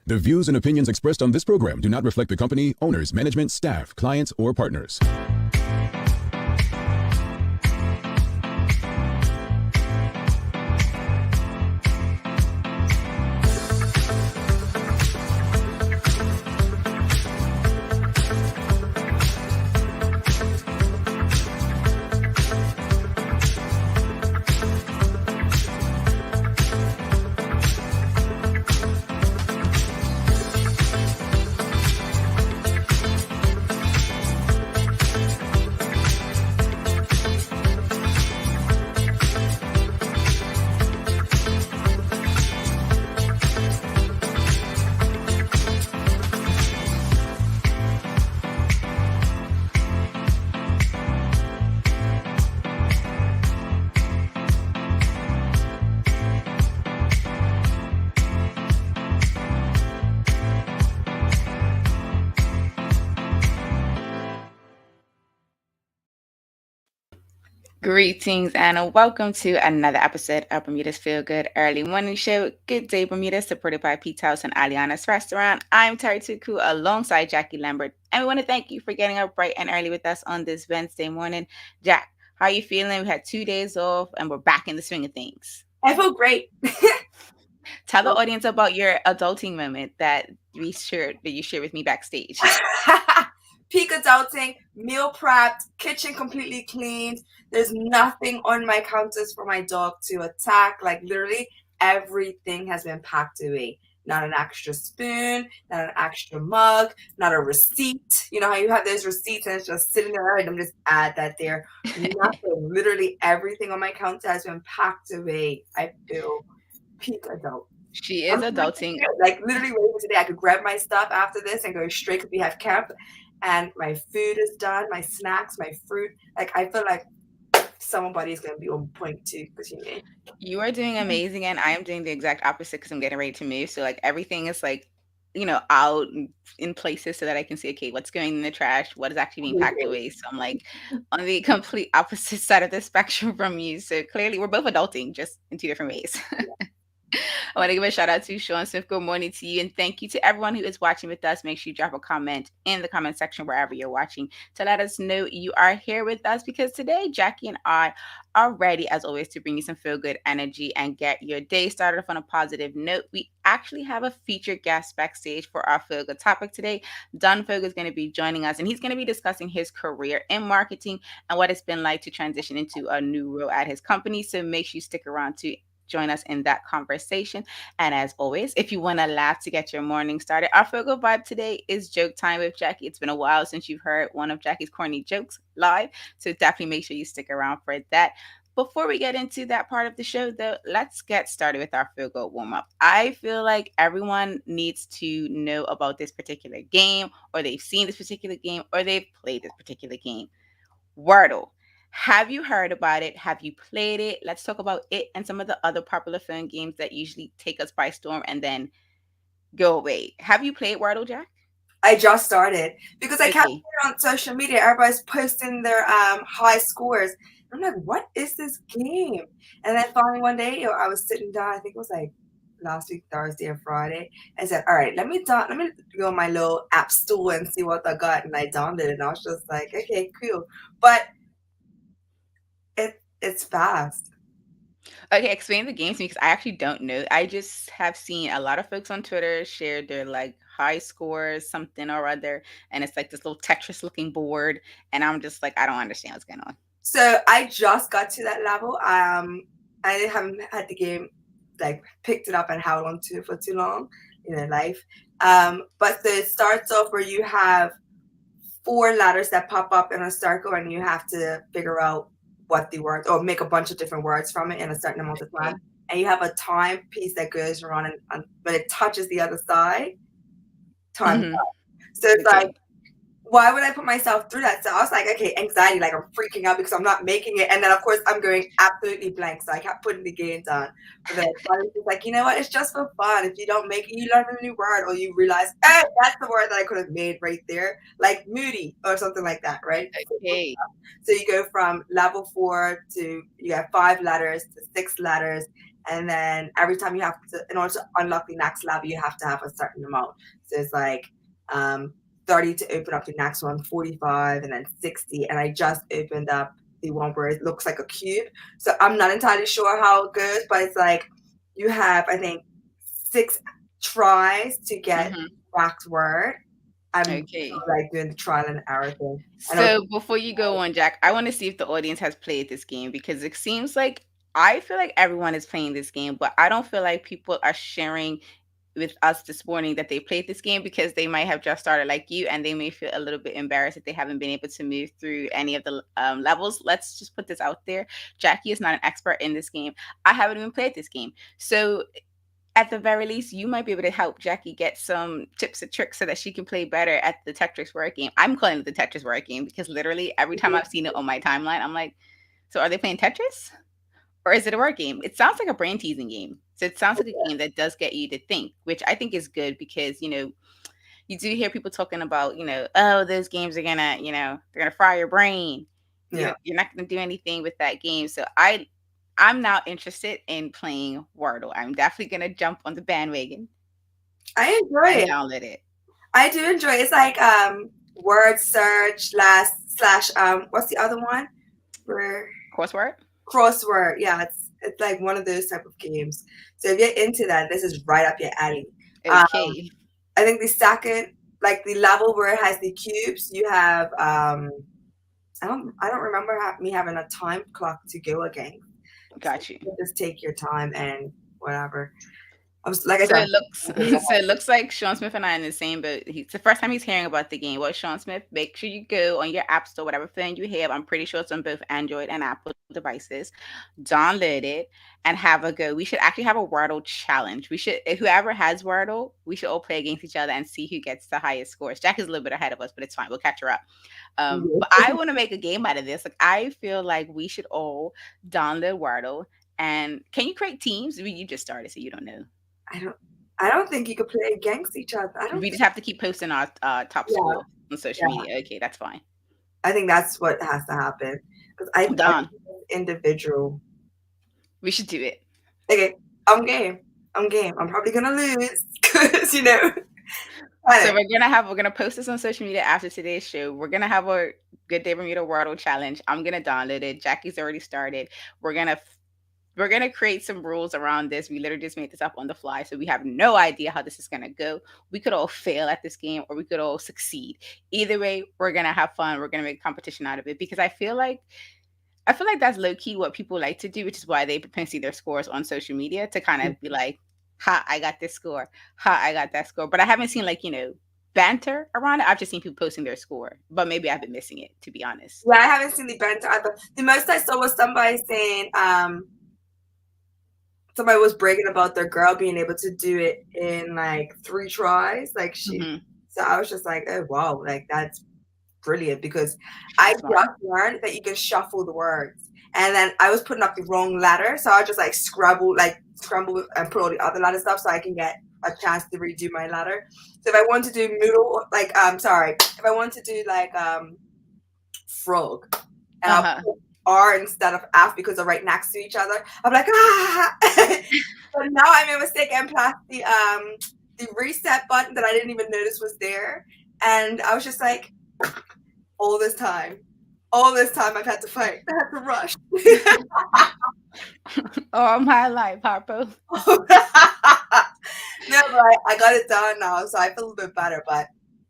The views and opinions expressed on this program do not reflect the company, owners, management, staff, clients, or partners. Greetings and welcome to another episode of Bermuda's Feel Good Early Morning Show. Good day, Bermuda, supported by Pete's House and Aliana's Restaurant. I'm Terri Tuku alongside Jackie Lambert, and we want to thank you for getting up bright and early with us on this Wednesday morning. Jack, how are you feeling? We had 2 days off and we're back in the swing of things. I feel great. Tell the audience about your adulting moment that you shared with me backstage. Peak adulting, meal prepped, kitchen completely cleaned. There's nothing on my counters for my dog to attack. Like literally everything has been packed away. Not an extra spoon, not an extra mug, not a receipt. You know how you have those receipts and it's just sitting there and I'm just add that there. Nothing. Literally everything on my counter has been packed away. I feel peak adult. She is adulting. Like literally waiting today. I could grab my stuff after this and go straight because we have camp. And my food is done, my snacks, my fruit. Like I feel like somebody's gonna be on point too. Because you are doing amazing, and I am doing the exact opposite because I'm getting ready to move. So like everything is like, out in places so that I can see, okay, what's going in the trash, what is actually being packed away. So I'm like on the complete opposite side of the spectrum from you. So clearly we're both adulting, just in two different ways. I want to give a shout out to Sean Smith. Good morning to you. And thank you to everyone who is watching with us. Make sure you drop a comment in the comment section wherever you're watching to let us know you are here with us, because today Jackie and I are ready, as always, to bring you some feel good energy and get your day started off on a positive note. We actually have a featured guest backstage for our feel good topic today. Donn Foggo is going to be joining us, and he's going to be discussing his career in marketing and what it's been like to transition into a new role at his company. So make sure you stick around to join us in that conversation. And as always, if you want to laugh to get your morning started, our Feel Good vibe today is joke time with Jackie. It's been a while since you've heard one of Jackie's corny jokes live, so definitely make sure you stick around for that. Before we get into that part of the show, though, let's get started with our Feel Good warm-up. I feel like everyone needs to know about this particular game, or they've seen this particular game, or they've played this particular game. Wordle. Have you heard about it? Have you played it? Let's talk about it and some of the other popular phone games that usually take us by storm and then go away. Have you played Wordle, Jack? I just started because I kept seeing on social media, everybody's posting their high scores. I'm like, what is this game? And then finally one day I was sitting down, I think it was like last week, Thursday or Friday. I said, all right, let me go on my little app store and see what I got. And I downloaded it and I was just like, okay, cool. But it's fast. Okay, explain the game to me because I actually don't know. I just have seen a lot of folks on Twitter share their like high scores, something or other, and it's like this little Tetris looking board, and I'm just like, I don't understand what's going on. So I just got to that level. I haven't had the game like picked it up and held on to it for too long in life. But so it starts off where you have 4 letters that pop up in a circle, and you have to figure out what the words, or make a bunch of different words from it in a certain amount of time. And you have a time piece that goes around and when it touches the other side, time's up. So it's like, why would I put myself through that? So I was like, okay, anxiety, like I'm freaking out because I'm not making it. And then of course I'm going absolutely blank. So I kept putting the game down. But then I was just like, you know what? It's just for fun. If you don't make it, you learn a new word, or you realize, hey, that's the word that I could have made right there. Like moody or something like that, right? Okay. So you go from level 4 to, you have 5 letters to 6 letters. And then every time you have to, in order to unlock the next level, you have to have a certain amount. So it's like 30 to open up the next one, 45, and then 60. And I just opened up the one where it looks like a cube. So I'm not entirely sure how it goes, but it's like you have, I think, 6 tries to get Mm-hmm. the exact word. I'm Okay. like doing the trial and error thing. So before you go on, Jack, I want to see if the audience has played this game because it seems like I feel like everyone is playing this game, but I don't feel like people are sharing with us this morning that they played this game because they might have just started like you and they may feel a little bit embarrassed that they haven't been able to move through any of the levels. Let's just put this out there. Jackie is not an expert in this game. I haven't even played this game. So at the very least, you might be able to help Jackie get some tips and tricks so that she can play better at the Tetris word game. I'm calling it the Tetris word game because literally every time I've seen it on my timeline, I'm like, so are they playing Tetris? Or is it a word game? It sounds like a brain teasing game. So it sounds like a game that does get you to think, which I think is good because, you do hear people talking about, oh, those games are gonna, they're gonna fry your brain. Yeah. You're not gonna do anything with that game. So I'm now interested in playing Wordle. I'm definitely gonna jump on the bandwagon I enjoy and it. download it. I do enjoy it. It's like word search slash what's the other one? Where Coursework? crossword. Yeah, it's like one of those type of games. So if you're into that, this is right up your alley. Okay. I think the second, like the level where it has the cubes, you have I don't remember me having a time clock to go again. Got you. So just take your time and whatever. I was like I So said. it looks like Sean Smith and I are in the same boat. It's the first time he's hearing about the game. Well, Sean Smith, make sure you go on your app store, whatever phone you have. I'm pretty sure it's on both Android and Apple devices. Download it and have a go. We should actually have a Wordle challenge. We should, whoever has Wordle, we should all play against each other and see who gets the highest scores. Jack is a little bit ahead of us, but it's fine. We'll catch her up. But I want to make a game out of this. Like I feel like we should all download Wordle. And can you create teams? You just started, so you don't know. I don't think you could play against each other. We just have to keep posting our top score on social media. Okay, that's fine. I think that's what has to happen because I individual. We should do it. Okay, I'm game. I'm probably gonna lose because So we're gonna post this on social media after today's show. We're gonna have a Good Day Bermuda Wordle challenge. I'm gonna download it. Jackie's already started. We're gonna create some rules around this. We literally just made this up on the fly, so we have no idea how this is gonna go. We could all fail at this game, or we could all succeed. Either way, we're gonna have fun. We're gonna make competition out of it because I feel like that's low key what people like to do, which is why they see their scores on social media to kind of be like, "Ha, I got this score. Ha, I got that score." But I haven't seen banter around it. I've just seen people posting their score, but maybe I've been missing it, to be honest. Yeah, I haven't seen the banter either. The most I saw was somebody saying, somebody was bragging about their girl being able to do it in like 3 tries. Like so I was just like, oh wow, like that's brilliant because I just learned that you can shuffle the words. And then I was putting up the wrong letter, so I just like scramble and put all the other letter stuff so I can get a chance to redo my letter. So if I want to do noodle, like if I want to do like frog, and I'll put R instead of F because they're right next to each other, I'm like But now I made a mistake and pressed the reset button that I didn't even notice was there, and I was just like, all this time I've had to fight. I had to rush. All my life, Harpo. No, but I got it done now, so I feel a little bit better. But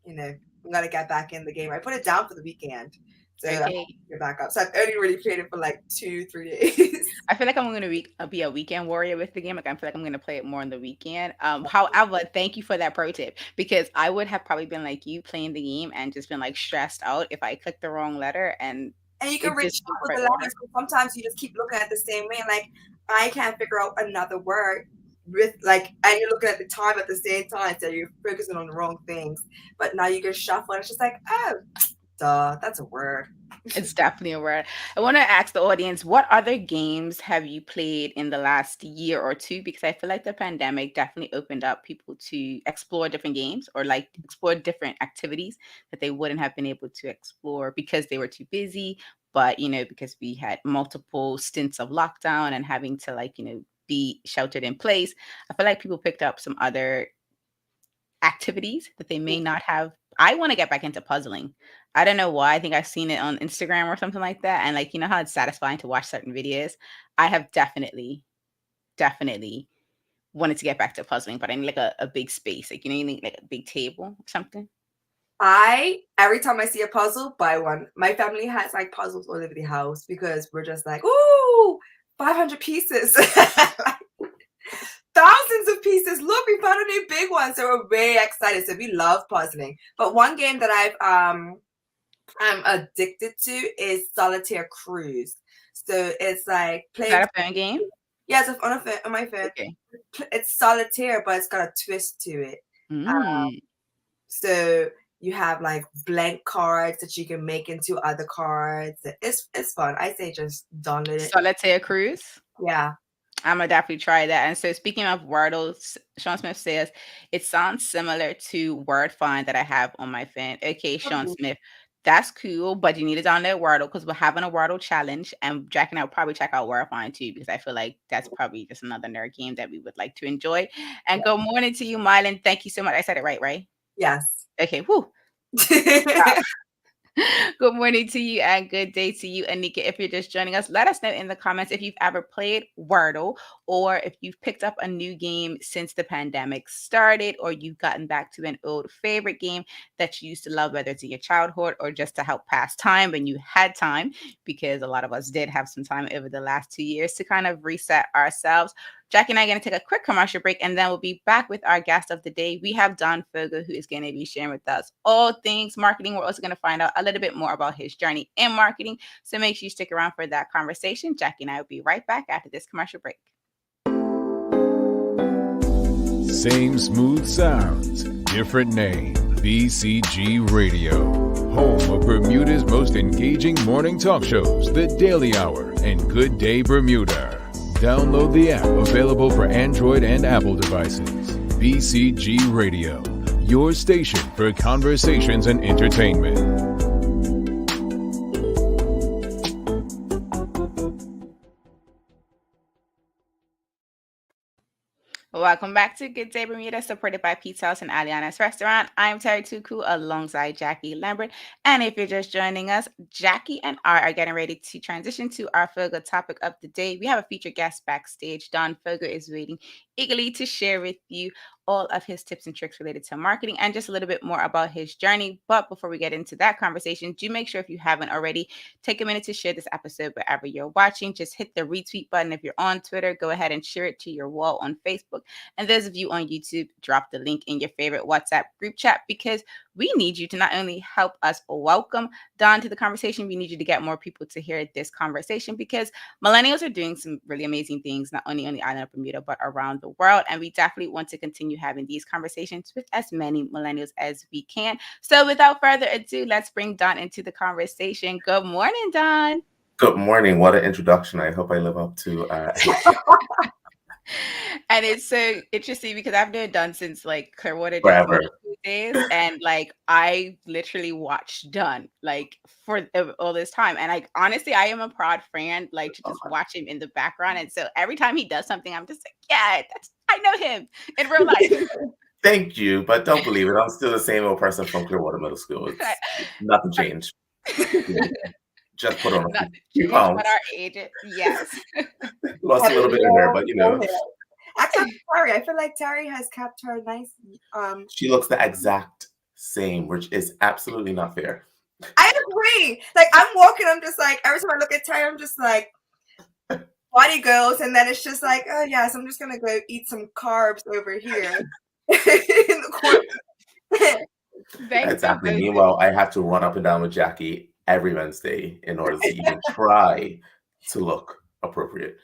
I'm gonna get back in the game. I put it down for the weekend, so I get back up. So I've only really played it for like 2-3 days. I feel like I'm gonna be a weekend warrior with the game. Like I feel like I'm gonna play it more on the weekend. However, thank you for that pro tip because I would have probably been like you playing the game and just been like stressed out if I clicked the wrong letter and you can reach out with the letters. Sometimes you just keep looking at the same way. Like I can't figure out another word with and you're looking at the time at the same time, so you're focusing on the wrong things. But now you can shuffle, and it's just like, oh, duh, that's a word. It's definitely a word. I want to ask the audience, what other games have you played in the last year or two? Because I feel like the pandemic definitely opened up people to explore different games or like explore different activities that they wouldn't have been able to explore because they were too busy. But, because we had multiple stints of lockdown and having to be sheltered in place, I feel like people picked up some other activities that they may not have. I want to get back into puzzling. I don't know why. I think I've seen it on Instagram or something like that. And like, you know how it's satisfying to watch certain videos? I have definitely wanted to get back to puzzling, but I need like a big space. Like, you know, you need like a big table or something. Every time I see a puzzle, buy one. My family has like puzzles all over the house because we're just like, ooh, 500 pieces. Thousands of pieces. Look, we found a new big one. So we're very excited. So we love puzzling. But one game that I'm addicted to is Solitaire Cruise. So it's like Is that a phone game? Yeah, it's on my phone. Okay. It's solitaire, but it's got a twist to it. So you have like blank cards that you can make into other cards. It's fun. I say just download it. Solitaire Cruise? Yeah. I'm gonna definitely try that. And so speaking of Wordle, Sean Smith says it sounds similar to Word Find that I have on my phone. Okay, Sean Smith, that's cool, but you need to download Wordle because we're having a Wordle challenge, and Jack and I will probably check out Word Find too because I feel like that's probably just another nerd game that we would like to enjoy. And good morning to you, Mylan. Thank you so much. I said it right? Yes. Okay. Whoo. Good morning to you and good day to you, Anika. If you're just joining us, let us know in the comments if you've ever played Wordle or if you've picked up a new game since the pandemic started or you've gotten back to an old favorite game that you used to love, whether it's in your childhood or just to help pass time when you had time, because a lot of us did have some time over the last 2 years to kind of reset ourselves. Jacky and I are going to take a quick commercial break, and then we'll be back with our guest of the day. We have Donn Foggo, who is going to be sharing with us all things marketing. We're also going to find out a little bit more about his journey in marketing. So make sure you stick around for that conversation. Jacky and I will be right back after this commercial break. Same smooth sounds, different name. BCG Radio, home of Bermuda's most engaging morning talk shows, The Daily Hour and Good Day Bermuda. Download the app, available for Android and Apple devices. BCG Radio, your station for conversations and entertainment. Welcome back to Good Day Bermuda, supported by Pizza House and Aliana's Restaurant. I'm Terri Tuku alongside Jacky Lambert. And if you're just joining us, Jacky and I are getting ready to transition to our Foggo topic of the day. We have a featured guest backstage. Donn Foggo is waiting eagerly to share with you all of his tips and tricks related to marketing and just a little bit more about his journey. But before we get into that conversation, do make sure if you haven't already, take a minute to share this episode wherever you're watching. Just hit the retweet button. If you're on Twitter, go ahead and share it to your wall on Facebook. And those of you on YouTube, drop the link in your favorite WhatsApp group chat because we need you to not only help us welcome Donn to the conversation, we need you to get more people to hear this conversation because millennials are doing some really amazing things, not only on the island of Bermuda, but around the world. And we definitely want to continue having these conversations with as many millennials as we can. So without further ado, let's bring Donn into the conversation. Good morning, Donn. Good morning. What an introduction. I hope I live up to And it's so interesting because I've known Donn since like Clearwater days, and like I literally watched Donn like for all this time, and like honestly, I am a proud fan, like to just watch him in the background, and so every time he does something, I'm just like, yeah, I know him in real life. Thank you, but don't believe it. I'm still the same old person from Clearwater Middle School. It's nothing changed. Just put on a few pounds. But our age, yes. Lost a little bit in there, but you know. Actually, Terri, I feel like Terri has kept her nice. She looks the exact same, which is absolutely not fair. I agree. Like I'm walking, I'm just like every time I look at Terri, I'm just like body goes, and then it's just like, oh yes, I'm just gonna go eat some carbs over here in the corner. Exactly. Meanwhile, I have to run up and down with Jacky every Wednesday in order to even try to look appropriate.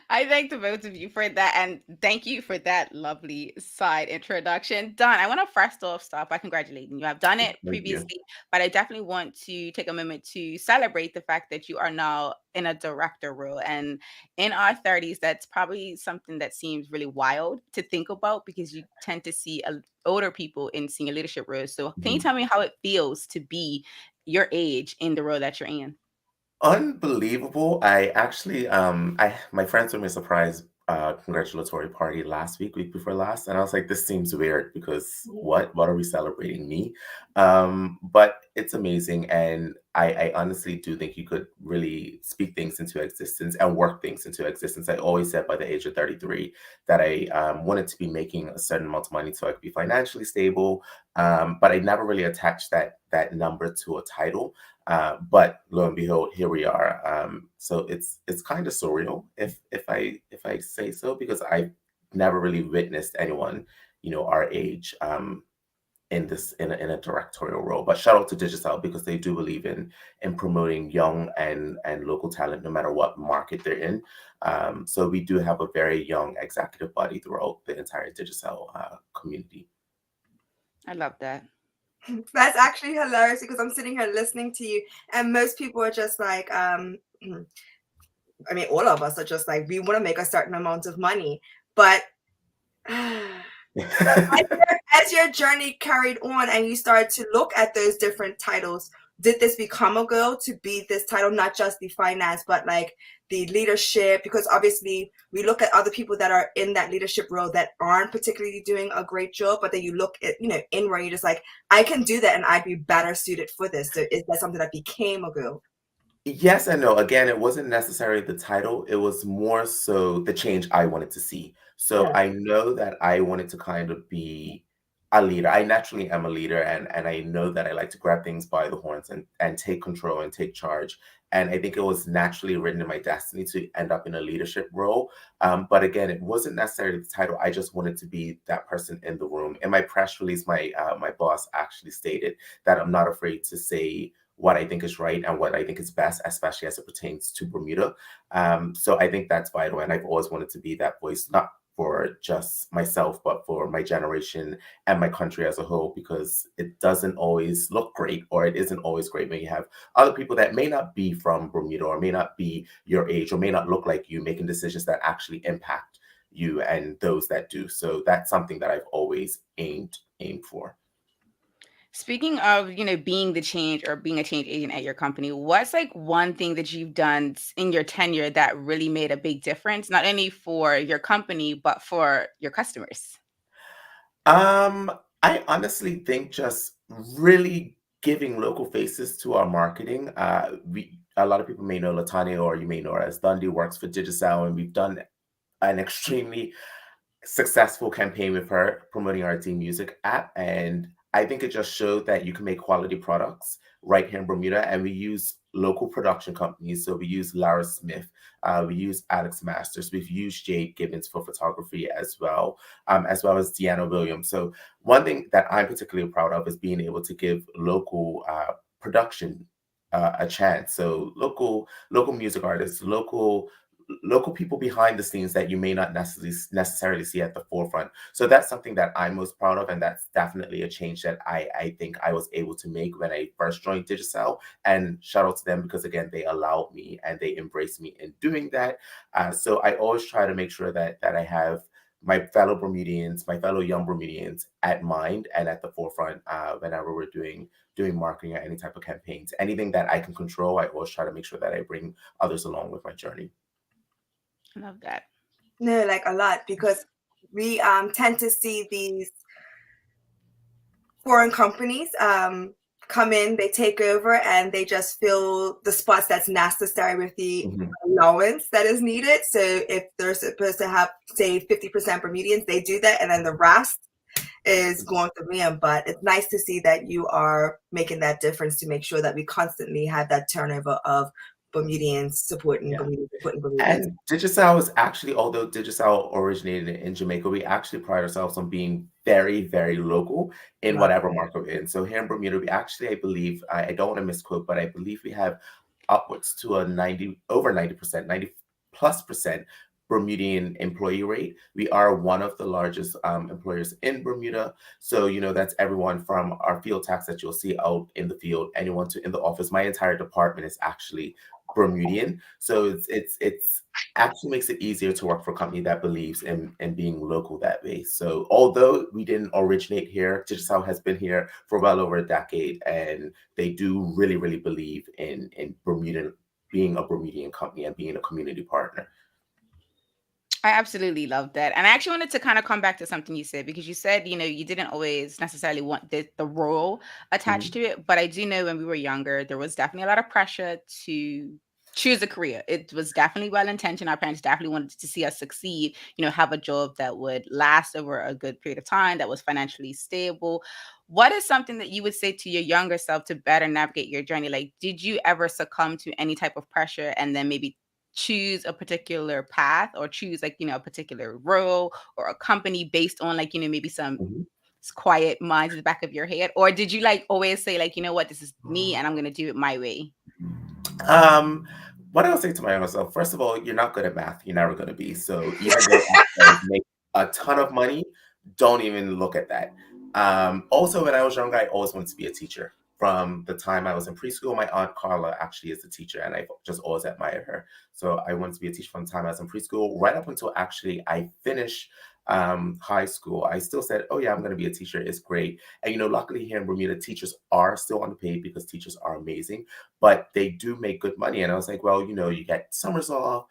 I thank the both of you for that, and thank you for that lovely side introduction. Donn, I want to first off start by congratulating you. I've done it previously, but I definitely want to take a moment to celebrate the fact that you are now in a director role. And in our 30s, that's probably something that seems really wild to think about because you tend to see older people in senior leadership roles. So can you tell me how it feels to be your age in the role that you're in? Unbelievable. I actually, my friends threw me a surprise congratulatory party last week before last, and I was like, this seems weird because what are we celebrating me? But it's amazing, and I honestly do think you could really speak things into existence and work things into existence. I always said by the age of 33 that I wanted to be making a certain amount of money so I could be financially stable, but I never really attached that number to a title. But lo and behold, here we are. So it's kind of surreal, if I say so, because I've never really witnessed anyone, our age, in this in a directorial role. But shout out to Digicel because they do believe in promoting young and local talent, no matter what market they're in. So we do have a very young executive body throughout the entire Digicel community. I love that. That's actually hilarious because I'm sitting here listening to you, and most people are just like, I mean, all of us are just like, we want to make a certain amount of money, but as your journey carried on and you started to look at those different titles, did this become a goal to be this title, not just the finance, but like the leadership? Because obviously we look at other people that are in that leadership role that aren't particularly doing a great job, but then you look at, inward, you're just like, I can do that and I'd be better suited for this. So is that something that became a goal? Yes and no. Again, it wasn't necessarily the title. It was more so the change I wanted to see. So Yeah. I know that I wanted to kind of be a leader. I naturally am a leader, and I know that I like to grab things by the horns and take control and take charge. And I think it was naturally written in my destiny to end up in a leadership role. But again, it wasn't necessarily the title. I just wanted to be that person in the room. In my press release, my boss actually stated that I'm not afraid to say what I think is right and what I think is best, especially as it pertains to Bermuda. So I think that's vital. And I've always wanted to be that voice, not for just myself, but for my generation and my country as a whole, because it doesn't always look great, or it isn't always great when you have other people that may not be from Bermuda or may not be your age or may not look like you making decisions that actually impact you and those that do. So that's something that I've always aimed for. Speaking of, being the change or being a change agent at your company, what's like one thing that you've done in your tenure that really made a big difference, not only for your company, but for your customers? I honestly think just really giving local faces to our marketing. A lot of people may know Latanya, or you may know her as Dundee, works for Digicel, and we've done an extremely successful campaign with her promoting our D Music app. And I think it just showed that you can make quality products right here in Bermuda. And we use local production companies. So we use Lara Smith, we use Alex Masters, we've used Jade Gibbons for photography as well as Deanna Williams. So one thing that I'm particularly proud of is being able to give local production a chance. So local music artists, local people behind the scenes that you may not necessarily see at the forefront. So that's something that I'm most proud of, and that's definitely a change that I think I was able to make when I first joined Digicel. And shout out to them because again, they allowed me and they embraced me in doing that. So I always try to make sure that I have my fellow Bermudians, my fellow young Bermudians at mind and at the forefront whenever we're doing marketing or any type of campaigns. Anything that I can control, I always try to make sure that I bring others along with my journey. I love that. No, like a lot, because we tend to see these foreign companies come in, they take over, and they just fill the spots that's necessary with the allowance that is needed. So if they're supposed to have, say, 50% Bermudians, they do that, and then the rest is going to them. But it's nice to see that you are making that difference to make sure that we constantly have that turnover of Bermudians supporting Bermudians. And Digicel is actually, although Digicel originated in Jamaica, we actually pride ourselves on being very, very local in whatever market we're in. So here in Bermuda, we actually, I believe, I don't want to misquote, but I believe we have upwards to over 90%, 90+% Bermudian employee rate. We are one of the largest employers in Bermuda. So, that's everyone from our field techs that you'll see out in the field, anyone to in the office. My entire department is actually Bermudian. So it's actually makes it easier to work for a company that believes in being local that way. So although we didn't originate here, Digicel has been here for well over a decade, and they do really, really believe in Bermudan being a Bermudian company and being a community partner. I absolutely love that. And I actually wanted to kind of come back to something you said, because you said, you didn't always necessarily want the role attached Mhm. to it. But I do know when we were younger, there was definitely a lot of pressure to choose a career. It was definitely well intentioned. Our parents definitely wanted to see us succeed, have a job that would last over a good period of time, that was financially stable. What is something that you would say to your younger self to better navigate your journey? Like, did you ever succumb to any type of pressure and then maybe choose a particular path, or choose like a particular role or a company based on like maybe some Mhm. quiet minds in the back of your head? Or did you like always say like, what, this is me and I'm going to do it my way? What I would say to my younger self, first of all, you're not good at math. You're never going to be. So even though I make a ton of money, don't even look at that. Also, when I was younger, I always wanted to be a teacher. From the time I was in preschool, my aunt Carla actually is a teacher, and I just always admired her. So I wanted to be a teacher from the time I was in preschool, right up until actually I finished high school. I still said, oh yeah, I'm going to be a teacher. It's great. And luckily here in Bermuda, teachers are still underpaid because teachers are amazing, but they do make good money. And I was like, well, you get summers off,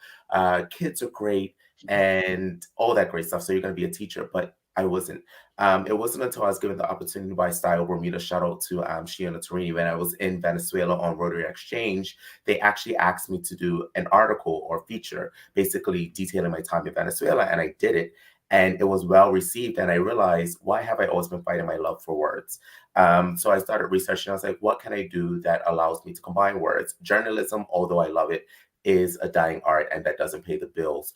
kids are great, and all that great stuff. So you're going to be a teacher, but I wasn't. It wasn't until I was given the opportunity by Style Bermuda Shuttle to Jacky and Terri when I was in Venezuela on Rotary Exchange. They actually asked me to do an article or feature, basically detailing my time in Venezuela, and I did it. And it was well received. And I realized, why have I always been fighting my love for words? So I started researching. I was like, what can I do that allows me to combine words? Journalism, although I love it, is a dying art, and that doesn't pay the bills.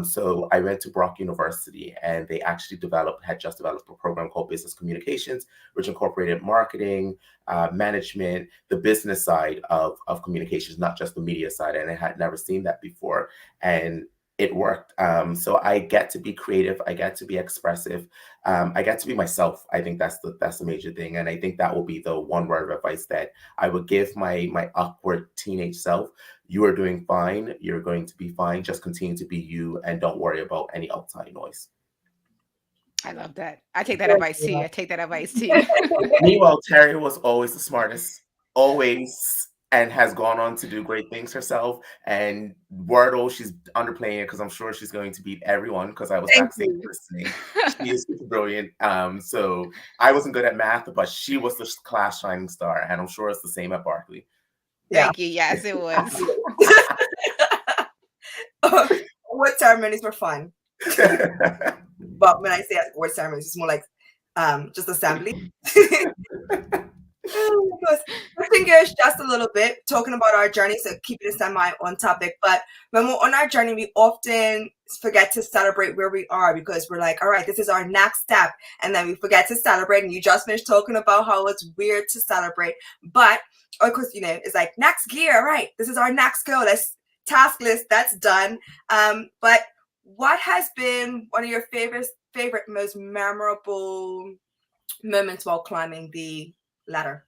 So I went to Brock University, and they actually had just developed a program called Business Communications, which incorporated marketing, management, the business side of communications, not just the media side. And I had never seen that before. And it worked. So I get to be creative. I get to be expressive. I get to be myself. I think that's the major thing. And I think that will be the one word of advice that I would give my awkward teenage self. You are doing fine. You're going to be fine. Just continue to be you, and don't worry about any outside noise. I love that. I take that advice too. I take that advice too. Meanwhile, Terri was always the smartest, always, and has gone on to do great things herself. And Wordle, she's underplaying it because I'm sure she's going to beat everyone, because I was Thank backstage you. listening. She is super brilliant. So I wasn't good at math, but she was the class shining star, and I'm sure it's the same at Barkley. Yeah. Thank you. Yes, it was. Award ceremonies were fun. But when I say award ceremonies, it's more like just assembly. Oh my gosh. Switching gears just a little bit, talking about our journey, so keeping it semi on topic. But when we're on our journey, we often forget to celebrate where we are, because we're like, all right, this is our next step. And then we forget to celebrate. And you just finished talking about how it's weird to celebrate. But of course, it's like next gear, right? This is our next goal. Let's task list, that's done. But what has been one of your favorite, most memorable moments while climbing the ladder?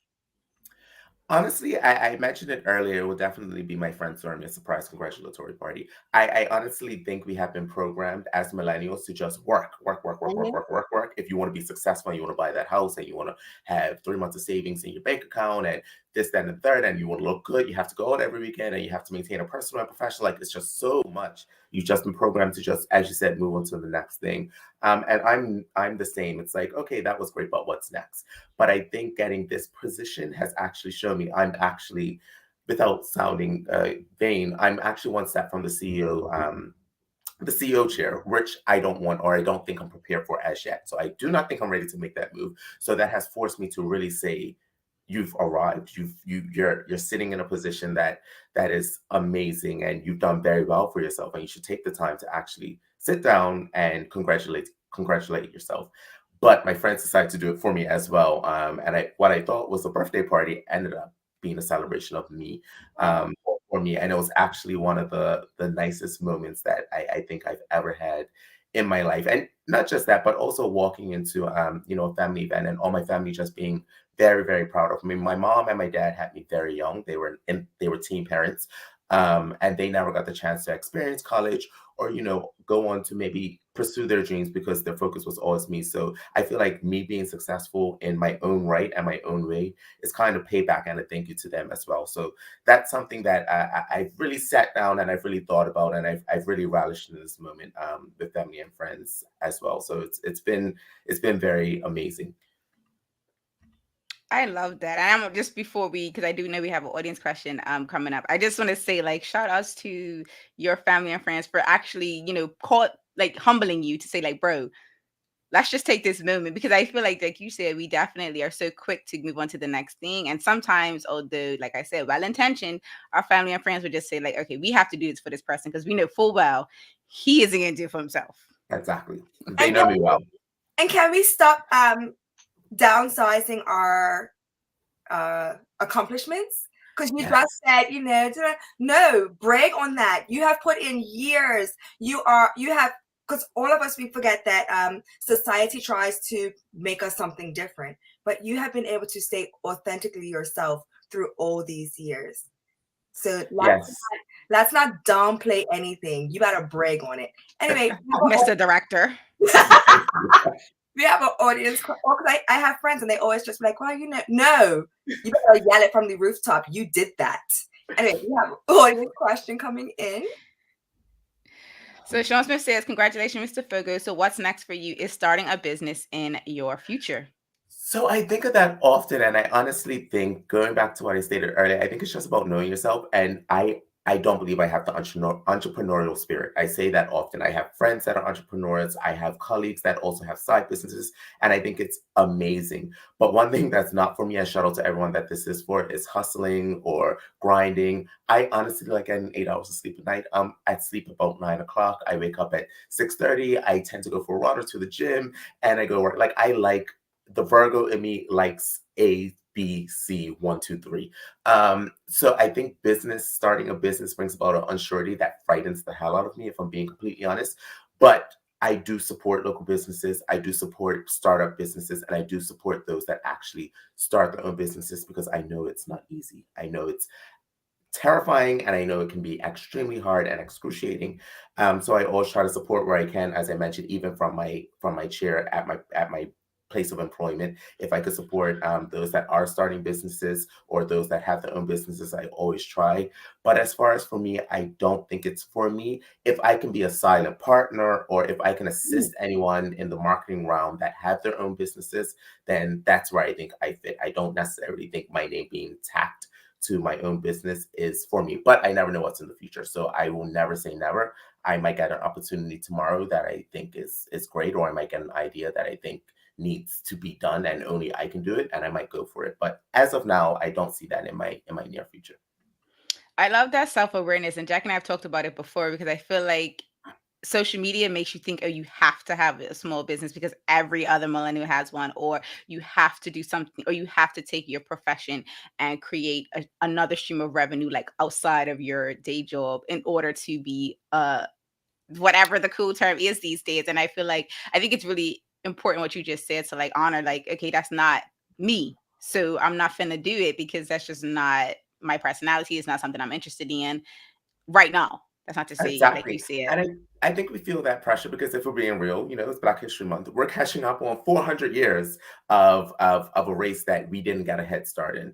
Honestly, I mentioned it earlier. It will definitely be my friend throwing me a surprise congratulatory party. I honestly think we have been programmed as millennials to just work, work, work, work, work, work, work, work. If you want to be successful, and you want to buy that house, and you want to have 3 months of savings in your bank account, and this, that, and the third, and you want to look good, you have to go out every weekend, and you have to maintain a personal and professional. Like, it's just so much. You've just been programmed to just, as you said, move on to the next thing. And I'm the same. It's like, okay, that was great, but what's next? But I think getting this position has actually shown me I'm actually, without sounding vain, I'm actually one step from the CEO chair, which I don't want, or I don't think I'm prepared for as yet. So I do not think I'm ready to make that move. So that has forced me to really say, you've arrived. You're sitting in a position that is amazing, and you've done very well for yourself. And you should take the time to actually sit down and congratulate yourself. But my friends decided to do it for me as well. And what I thought was a birthday party ended up being a celebration of me, for me. And it was actually one of the nicest moments that I think I've ever had in my life. And not just that, but also walking into a family event, and all my family just being very, very proud of me. My mom and my dad had me very young. They were teen parents. and they never got the chance to experience college or, go on to maybe pursue their dreams because their focus was always me. So I feel like me being successful in my own right and my own way is kind of payback and a thank you to them as well. So that's something that I've really sat down and I've really thought about, and I've really relished in this moment with family and friends as well. So it's been very amazing. I love that. And I'm just before because I do know we have an audience question coming up. I just want to say like shout outs to your family and friends for actually, caught like humbling you to say like, bro, let's just take this moment, because I feel like you said, we definitely are so quick to move on to the next thing. And sometimes, although, like I said, well intentioned, our family and friends would just say, like, okay, we have to do this for this person because we know full well he isn't going to do it for himself. Exactly. They know me well. And can we stop downsizing our accomplishments? Because you just said, no, brag on that. You have put in years. You have, because all of us, we forget that society tries to make us something different, but you have been able to stay authentically yourself through all these years. So let's not downplay anything. You gotta brag on it. Anyway, Mr. Director. We have an audience, because I have friends and they always just be like, well, no, you better yell it from the rooftop. You did that. Anyway, we have an audience question coming in. So Sean Smith says, congratulations, Mr. Foggo. So what's next for you is starting a business in your future. So I think of that often, and I honestly think, going back to what I stated earlier, I think it's just about knowing yourself. And I don't believe I have the entrepreneurial spirit. I say that often. I have friends that are entrepreneurs. I have colleagues that also have side businesses, and I think it's amazing. But one thing that's not for me, and shout out to everyone that this is for, is hustling or grinding. I honestly like getting 8 hours of sleep a night. I sleep about 9 o'clock. I wake up at 6:30. I tend to go for a run or to the gym, and I go work. Like, I like, the Virgo in me likes A, B, C, 1, 2, 3. So I think starting a business brings about an unsurety that frightens the hell out of me, if I'm being completely honest. But I do support local businesses. I do support startup businesses, and I do support those that actually start their own businesses, because I know it's not easy. I know it's terrifying, and I know it can be extremely hard and excruciating. So I always try to support where I can, as I mentioned, even from my chair at my place of employment. If I could support those that are starting businesses or those that have their own businesses, I always try. But as far as for me, I don't think it's for me. If I can be a silent partner, or if I can assist anyone in the marketing realm that have their own businesses, then that's where I think I fit. I don't necessarily think my name being tacked to my own business is for me, but I never know what's in the future. So I will never say never. I might get an opportunity tomorrow that I think is great, or I might get an idea that I think needs to be done and only I can do it, and I might go for it. But as of now, I don't see that in my near future. I love that self-awareness, and Jack and I have talked about it before, because I feel like social media makes you think, oh, you have to have a small business because every other millennial has one, or you have to do something, or you have to take your profession and create another stream of revenue like outside of your day job in order to be whatever the cool term is these days. And I think it's really important what you just said, to like honor, like, okay, that's not me, so I'm not finna do it, because that's just not my personality. It's not something I'm interested in right now. That's not to say, like you Exactly. said. And I think we feel that pressure because, if we're being real, it's Black History Month. We're catching up on 400 years of a race that we didn't get a head start in.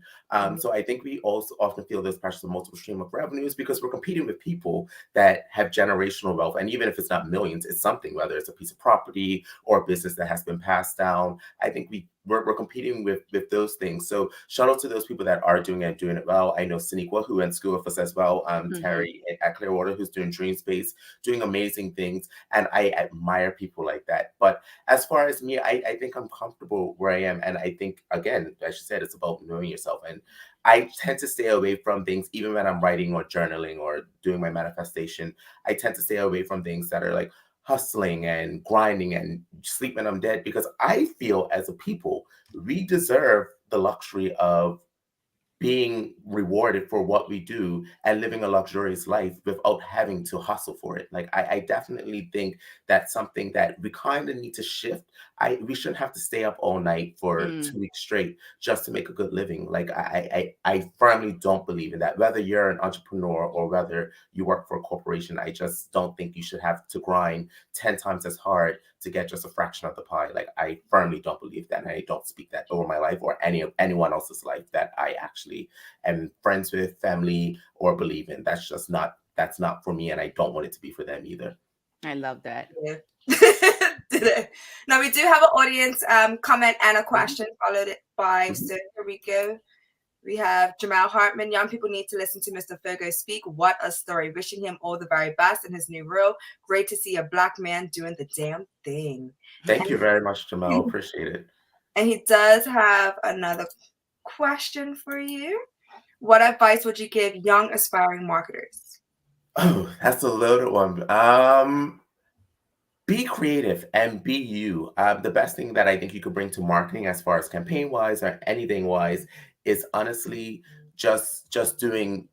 So I think we also often feel this pressure of multiple stream of revenues, because we're competing with people that have generational wealth. And even if it's not millions, it's something, whether it's a piece of property or a business that has been passed down. I think we're competing with those things. So shout out to those people that are doing it well. I know Siniqua, who went to school with us as well, Terri at Clearwater, who's doing Dream Space, doing amazing things. And I admire people like that. But as far as me, I think I'm comfortable where I am. And I think, again, as you said, it's about knowing yourself. And I tend to stay away from things, even when I'm writing or journaling or doing my manifestation. I tend to stay away from things that are like hustling and grinding and sleep when I'm dead, because I feel as a people, we deserve the luxury of being rewarded for what we do and living a luxurious life without having to hustle for it. Like I definitely think that's something that we kind of need to shift. We shouldn't have to stay up all night for 2 weeks straight just to make a good living. Like I firmly don't believe in that. Whether you're an entrepreneur or whether you work for a corporation, I just don't think you should have to grind 10 times as hard to get just a fraction of the pie. Like I firmly don't believe that, and I don't speak that over my life or anyone else's life that I actually am friends with, family, or believe in. That's not for me, and I don't want it to be for them either. I love that. Yeah. Now we do have an audience comment and a question followed by so here we go. We have Jamal Hartman. Young people need to listen to Mr. Foggo speak. What a story. Wishing him all the very best in his new role. Great to see a Black man doing the damn thing. Thank you very much, Jamal. Appreciate it. And he does have another question for you. What advice would you give young aspiring marketers? Oh, that's a loaded one. Be creative and be you. The best thing that I think you could bring to marketing as far as campaign wise or anything wise is honestly just doing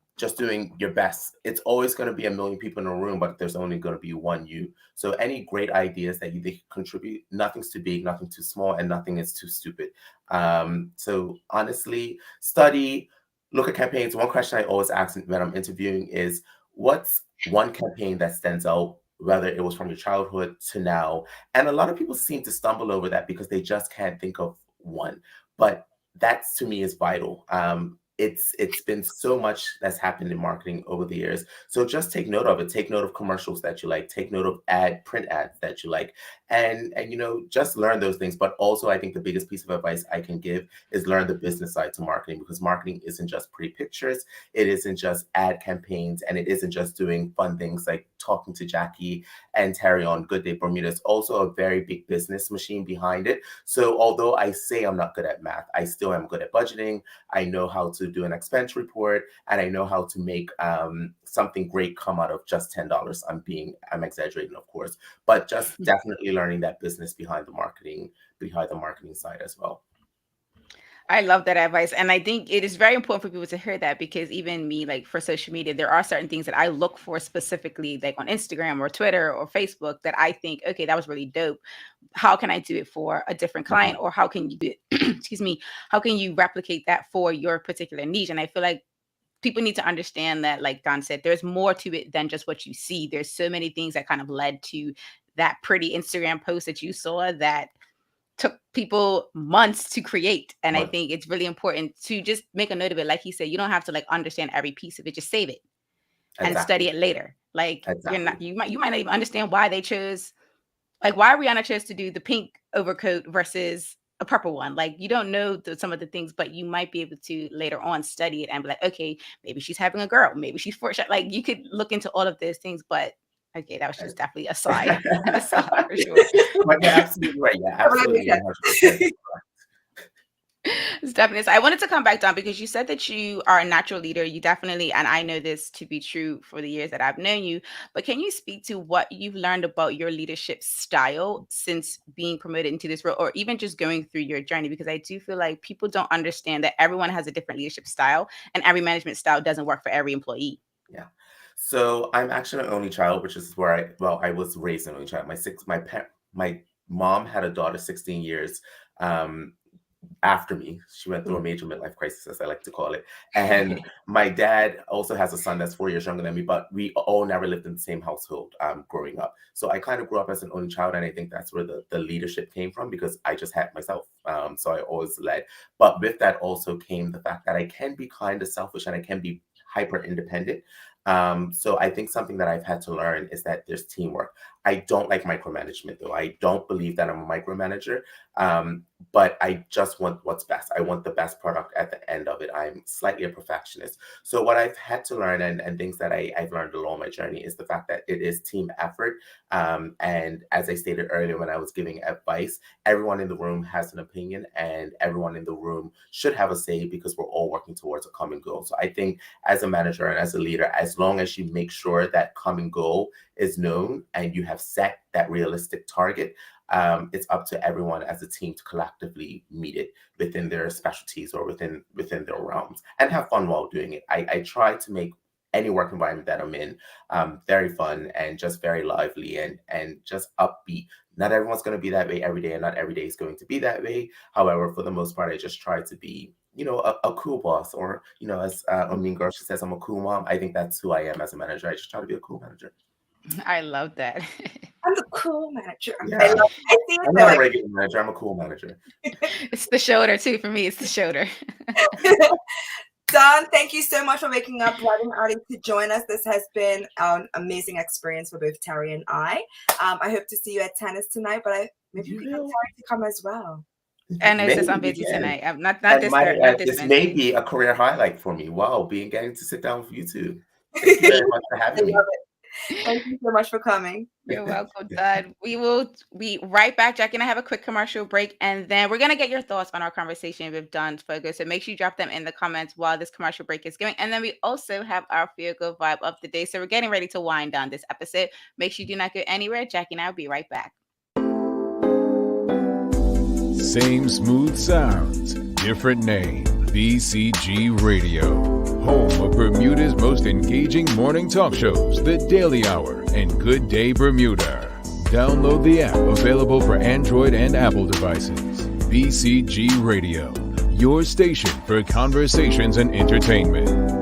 your best. It's always going to be a million people in a room, but there's only going to be one you. So any great ideas that you think contribute, nothing's too big, nothing too small, and nothing is too stupid. So honestly, study, look at campaigns. One question I always ask when I'm interviewing is, what's one campaign that stands out, whether it was from your childhood to now? And a lot of people seem to stumble over that because they just can't think of one. But that to me is vital. It's been so much that's happened in marketing over the years. So just take note of it. Take note of commercials that you like. Take note of print ads that you like, and just learn those things. But also, I think the biggest piece of advice I can give is learn the business side to marketing, because marketing isn't just pretty pictures. It isn't just ad campaigns, and it isn't just doing fun things like talking to Jacky and Terri on Good Day Bermuda. It's also a very big business machine behind it. So although I say I'm not good at math, I still am good at budgeting. I know how to do an expense report, and I know how to make something great come out of just $10. I'm exaggerating, of course, but just definitely learning that business behind the marketing side as well. I love that advice. And I think it is very important for people to hear that, because even me, like for social media, there are certain things that I look for specifically, like on Instagram or Twitter or Facebook, that I think, okay, that was really dope. How can I do it for a different client? Or how can you do it? Excuse me. How can you replicate that for your particular niche? And I feel like people need to understand that, like Donn said, there's more to it than just what you see. There's so many things that kind of led to that pretty Instagram post that you saw that took people months to create. And I think it's really important to just make a note of it. Like he said, you don't have to like understand every piece of it. Just save it and study it later. Like you might not even understand why they chose, like why Rihanna chose to do the pink overcoat versus a purple one. Like you don't know some of the things, but you might be able to later on study it and be like, okay, maybe she's having a girl, maybe she's for sure. Like you could look into all of those things, but okay, that was just definitely a side for sure. But you're absolutely right. Yeah, absolutely 100%. It's definitely. I wanted to come back, Donn, because you said that you are a natural leader. You definitely, and I know this to be true for the years that I've known you, but can you speak to what you've learned about your leadership style since being promoted into this role, or even just going through your journey? Because I do feel like people don't understand that everyone has a different leadership style, and every management style doesn't work for every employee. Yeah. So I'm actually an only child, which is where I was raised an only child. My mom had a daughter 16 years after me. She went through a major midlife crisis, as I like to call it. And my dad also has a son that's 4 years younger than me, but we all never lived in the same household growing up. So I kind of grew up as an only child, and I think that's where the leadership came from, because I just had myself. So I always led. But with that also came the fact that I can be kind of selfish and I can be hyper independent. So I think something that I've had to learn is that there's teamwork. I don't like micromanagement, though. I don't believe that I'm a micromanager, but I just want what's best. I want the best product at the end of it. I'm slightly a perfectionist. So what I've had to learn, and things that I've learned along my journey, is the fact that it is team effort. And as I stated earlier when I was giving advice, everyone in the room has an opinion, and everyone in the room should have a say, because we're all working towards a common goal. So I think as a manager and as a leader, as as long as you make sure that common goal is known and you have set that realistic target, it's up to everyone as a team to collectively meet it within their specialties or within their realms, and have fun while doing it. I try to make any work environment that I'm in very fun and just very lively and just upbeat. Not everyone's going to be that way every day, and not every day is going to be that way. However, for the most part, I just try to be, a cool boss, or, as Mean Girl, she says, I'm a cool mom. I think that's who I am as a manager. I just try to be a cool manager. I love that. I'm the cool manager. Yeah. I see it I'm not a regular manager. I'm a cool manager. It's the shoulder too. For me, it's the shoulder. Donn, thank you so much for waking up bright and early to join us. This has been an amazing experience for both Terri and I. I hope to see you at tennis tonight, but maybe you can get Terri to come as well. I know since I'm busy tonight. I'm not this this may be a career highlight for me. Wow, getting to sit down with you two. Thank you very much for having me. Thank you so much for coming. You're welcome, Donn. We will be right back. Jackie and I have a quick commercial break, and then we're going to get your thoughts on our conversation with Donn Foggo. So make sure you drop them in the comments while this commercial break is going. And then we also have our Feel Good Vibe of the day. So we're getting ready to wind down this episode. Make sure you do not go anywhere. Jackie and I will be right back. Same smooth sounds, different name. BCG Radio, home of Bermuda's most engaging morning talk shows, The Daily Hour and Good Day Bermuda. Download the app, available for Android and Apple devices. BCG Radio, your station for conversations and entertainment.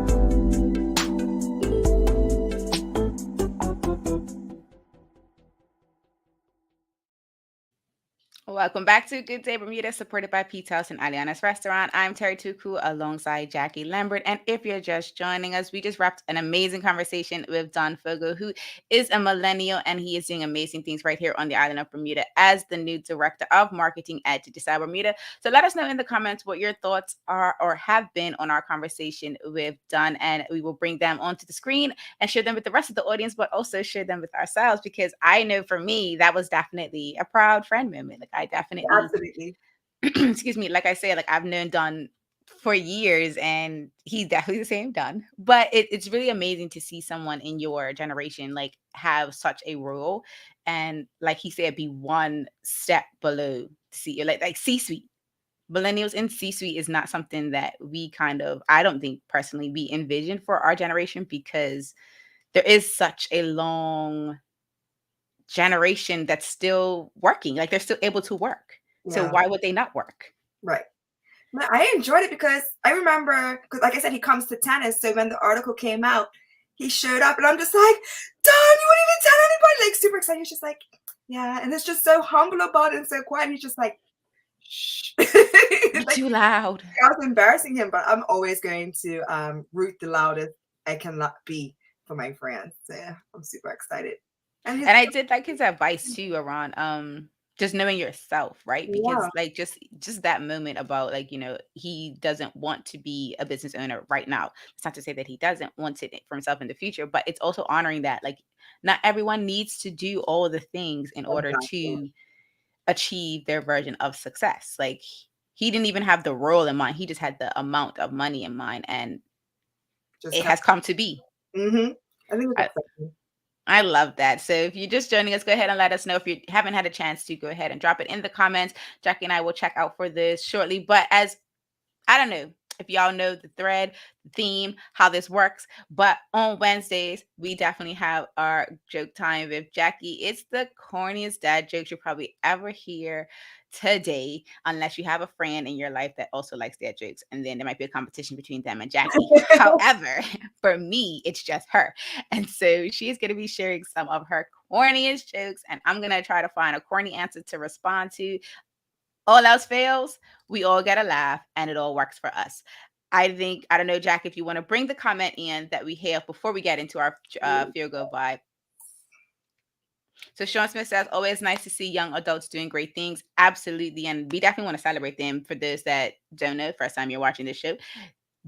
Welcome back to Good Day Bermuda, supported by Pete's House and Aliana's Restaurant. I'm Terri Tuku alongside Jackie Lambert. And if you're just joining us, we just wrapped an amazing conversation with Donn Foggo, who is a millennial, and he is doing amazing things right here on the island of Bermuda as the new director of marketing at Digicel Bermuda. So let us know in the comments what your thoughts are or have been on our conversation with Donn, and we will bring them onto the screen and share them with the rest of the audience, but also share them with ourselves, because I know for me, that was definitely a proud friend moment. Like I definitely, absolutely. Excuse me, like I said, like I've known Donn for years, and he's definitely the same Donn. But it's really amazing to see someone in your generation like have such a role, and like he said, be one step below like C-suite. Millennials in C-suite is not something that we I don't think personally we envision for our generation, because there is such a long generation that's still working. Like they're still able to work. Yeah. So why would they not work? Right. I enjoyed it because I remember, because like I said, he comes to tennis. So when the article came out, he showed up and I'm just like, Donn, you wouldn't even tell anybody, like super excited. He's just like, yeah. And it's just so humble about it and so quiet. He's just like, shh. You're like, too loud. I was embarrassing him, but I'm always going to root the loudest I can be for my friends. So yeah, I'm super excited. And I did like his advice too around just knowing yourself, right? Because like just that moment about like, he doesn't want to be a business owner right now. It's not to say that he doesn't want it for himself in the future, but it's also honoring that like not everyone needs to do all the things in order to achieve their version of success. Like he didn't even have the role in mind. He just had the amount of money in mind, and it has come to be. Mm-hmm. I think it's exciting. I love that. So if you're just joining us, go ahead and let us know. If you haven't had a chance to, go ahead and drop it in the comments. Jackie and I will check out for this shortly. But I don't know if y'all know the thread, the theme, how this works. But on Wednesdays, we definitely have our joke time with Jackie. It's the corniest dad jokes you'll probably ever hear today, unless you have a friend in your life that also likes dad jokes, and then there might be a competition between them and Jackie. However, for me, it's just her, and so she's going to be sharing some of her corniest jokes, and I'm going to try to find a corny answer to respond to. All else fails, we all get a laugh, and it all works for us. I don't know, Jack, if you want to bring the comment in that we have before we get into our Feel Good Vibe. So Sean Smith says, always nice to see young adults doing great things. Absolutely. And we definitely want to celebrate them. For those that don't know, first time you're watching this show,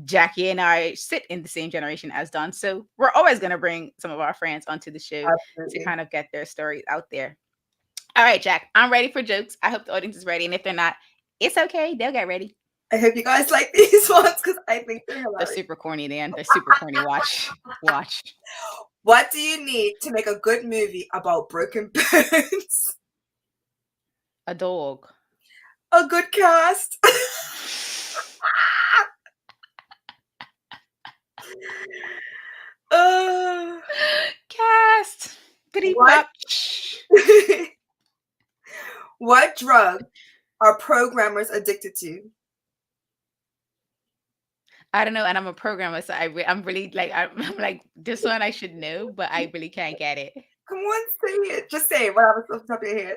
Jackie and I sit in the same generation as Donn. So we're always going to bring some of our friends onto the show to kind of get their stories out there. All right, Jack, I'm ready for jokes. I hope the audience is ready. And if they're not, it's okay. They'll get ready. I hope you guys like these ones because I think they're They're hilarious. super corny, Dan. They're super corny. Watch. What do you need to make a good movie about broken bones? A dog. A good cast. Cast. Pretty What? much. What drug are programmers addicted to? I don't know, and I'm a programmer, so I'm really like I'm like this one I should know, but I really can't get it. Come on, say it. Just say it. Whatever's off the top of your head.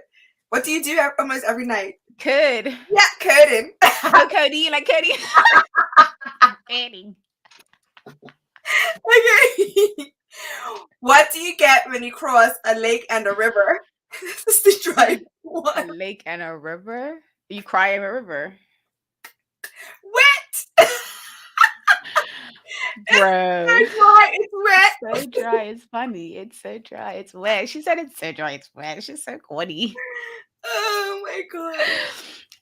What do you do almost every night? Could. Yeah, coding. Oh, Cody, like Cody. Coding. Okay. What do you get when you cross a lake and a river? This is the dry A one. lake and a river. You cry in a river, Wet. bro. It's dry. It's wet. So dry. It's funny. It's so dry. It's wet. She said it's so dry. It's wet. She's so corny. Oh my god.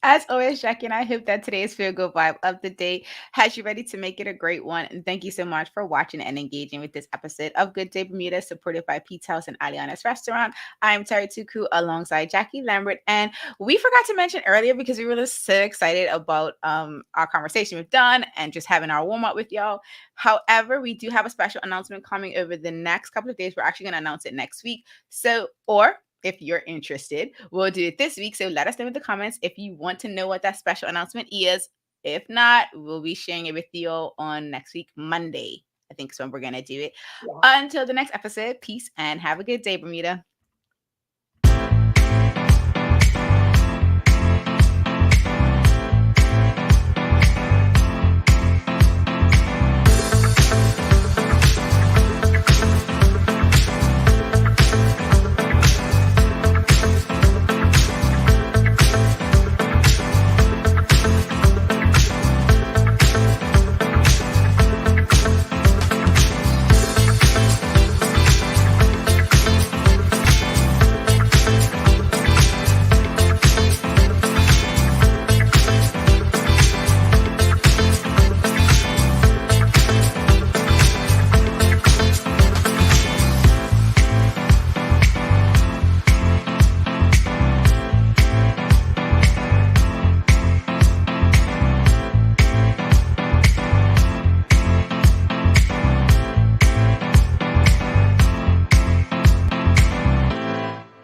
As always, Jackie, and I hope that today's Feel Good Vibe of the day has you ready to make it a great one. And thank you so much for watching and engaging with this episode of Good Day Bermuda, supported by Pete's House and Aliana's Restaurant. I'm Terri Tuku alongside Jackie Lambert. And we forgot to mention earlier because we were just so excited about our conversation with Donn and just having our warm-up with y'all. However, we do have a special announcement coming over the next couple of days. We're actually going to announce it next week. If you're interested, we'll do it this week. So let us know in the comments if you want to know what that special announcement is. If not, we'll be sharing it with you all on next week, Monday. I think is when we're going to do it. Yeah. Until the next episode, peace and have a good day, Bermuda.